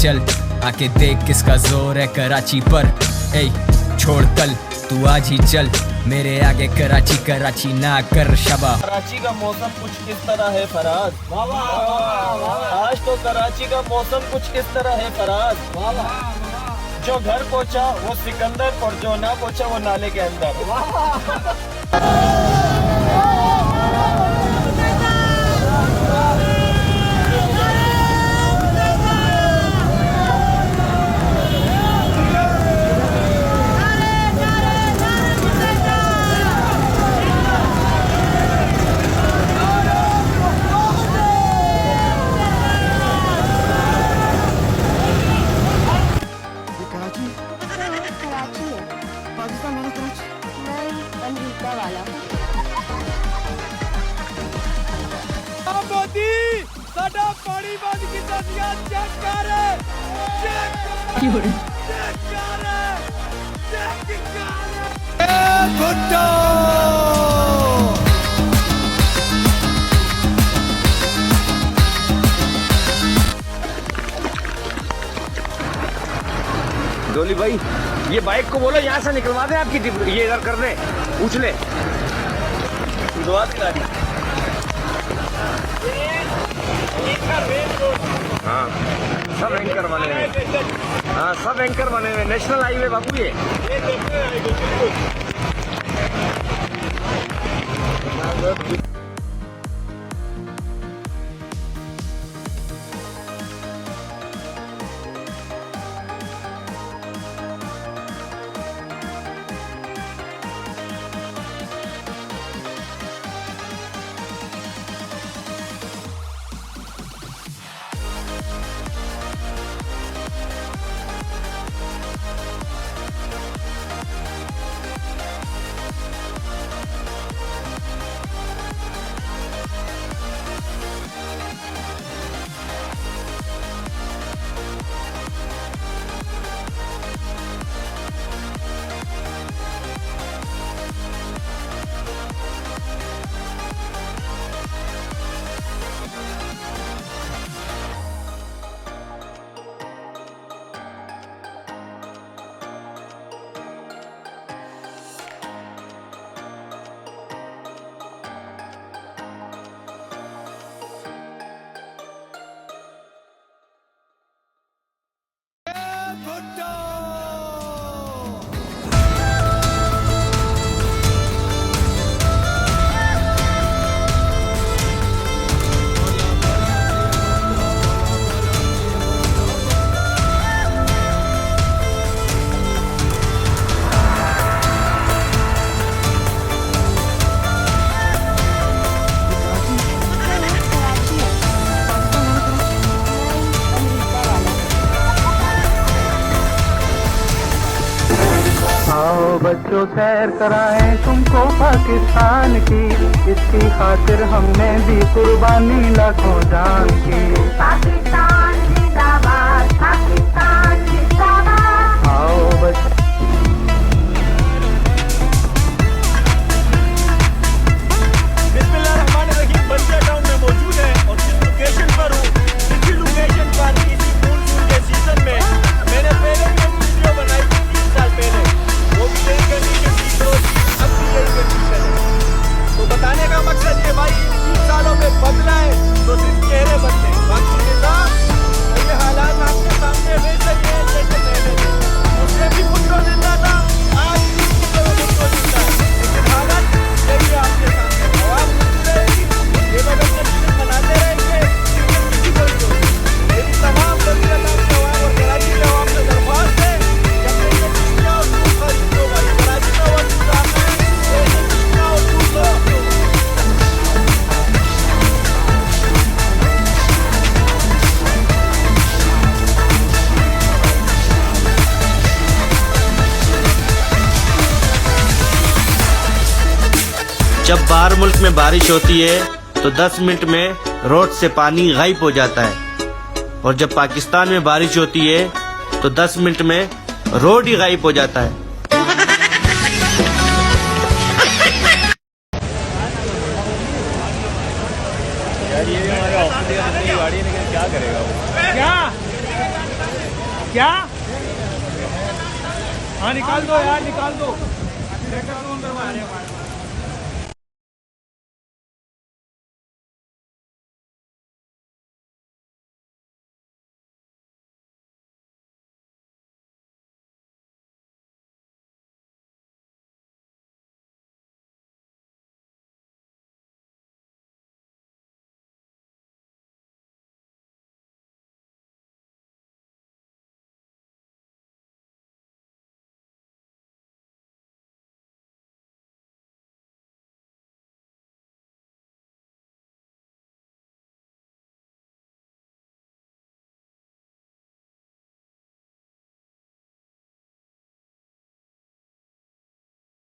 चल आके देख किसका जोर है कराची पर ए छोड़ कल तू आज ही चल मेरे आगे कराची कराची ना कर शबा। कराची का मौसम कुछ इस तरह है फराज, आज तो कराची का मौसम कुछ इस तरह है फराज। जो घर पहुंचा वो सिकंदर और जो ना पहुंचा वो नाले के अंदर। मोदी साडा पानी बंद कीता दिया चेक कर भुट्टो डोली भाई ये बाइक को बोलो यहाँ से निकलवा दे आपकी ये इधर कर दे पूछ ले दुआ दिला दी। हाँ सब एंकर बने हुए, हाँ सब एंकर बने हुए, नेशनल हाईवे बाबू ये। बच्चों सैर कराएं तुमको पाकिस्तान की, इसकी खातिर हमने दी कुर्बानी लाखों जान की। पाकिस्तान जिंदाबाद, पाकिस्तान जिंदाबाद। आओ बच्चों बिस्मिल्लाहिर्रहमानिर्रहीम बंसिया टाउन में मौजूद है और जिस लोकेशन पर हूँ इसी लोकेशन पर इसी मानसून के सीजन में मैंने पहले भी एक वीडियो बनाई थी 3 साल पहले, वो भी यही कंडीशन थी तो अब भी यही कंडीशन है। तो बताने का मकसद ये भाई इन 3 सालों में बदला है तो सिर्फ चेहरे बदले, बाकी निजाम ये हालात आपके सामने वैसे ही है जैसे पहले थे। उससे भी भुट्टो जिंदा था, आज भी भुट्टो जिंदा है, लेकिन हालत यही है आपके सामने। आवाम मिलती रहेगी, ये बदलने मनाते रहेंगे, किसी को नहीं होगी। मेरी तमाम बंसिया टाउन के अवाम और कराची के अवाम से दरख्वास्त है कि अपने ये चिश्तियाँ और दूध खरीदो भाई, कराची का वक्त साफ है, ये चिश्तियाँ और दूध लो। जब बाहर मुल्क में बारिश होती है तो 10 मिनट में रोड से पानी गायब हो जाता है, और जब पाकिस्तान में बारिश होती है तो 10 मिनट में रोड ही गायब हो जाता है। यार ये भी हमारे ऑफिस का गाड़ी है, लेकिन क्या करेगा वो? क्या क्या? हाँ निकाल दो यार, निकाल दो।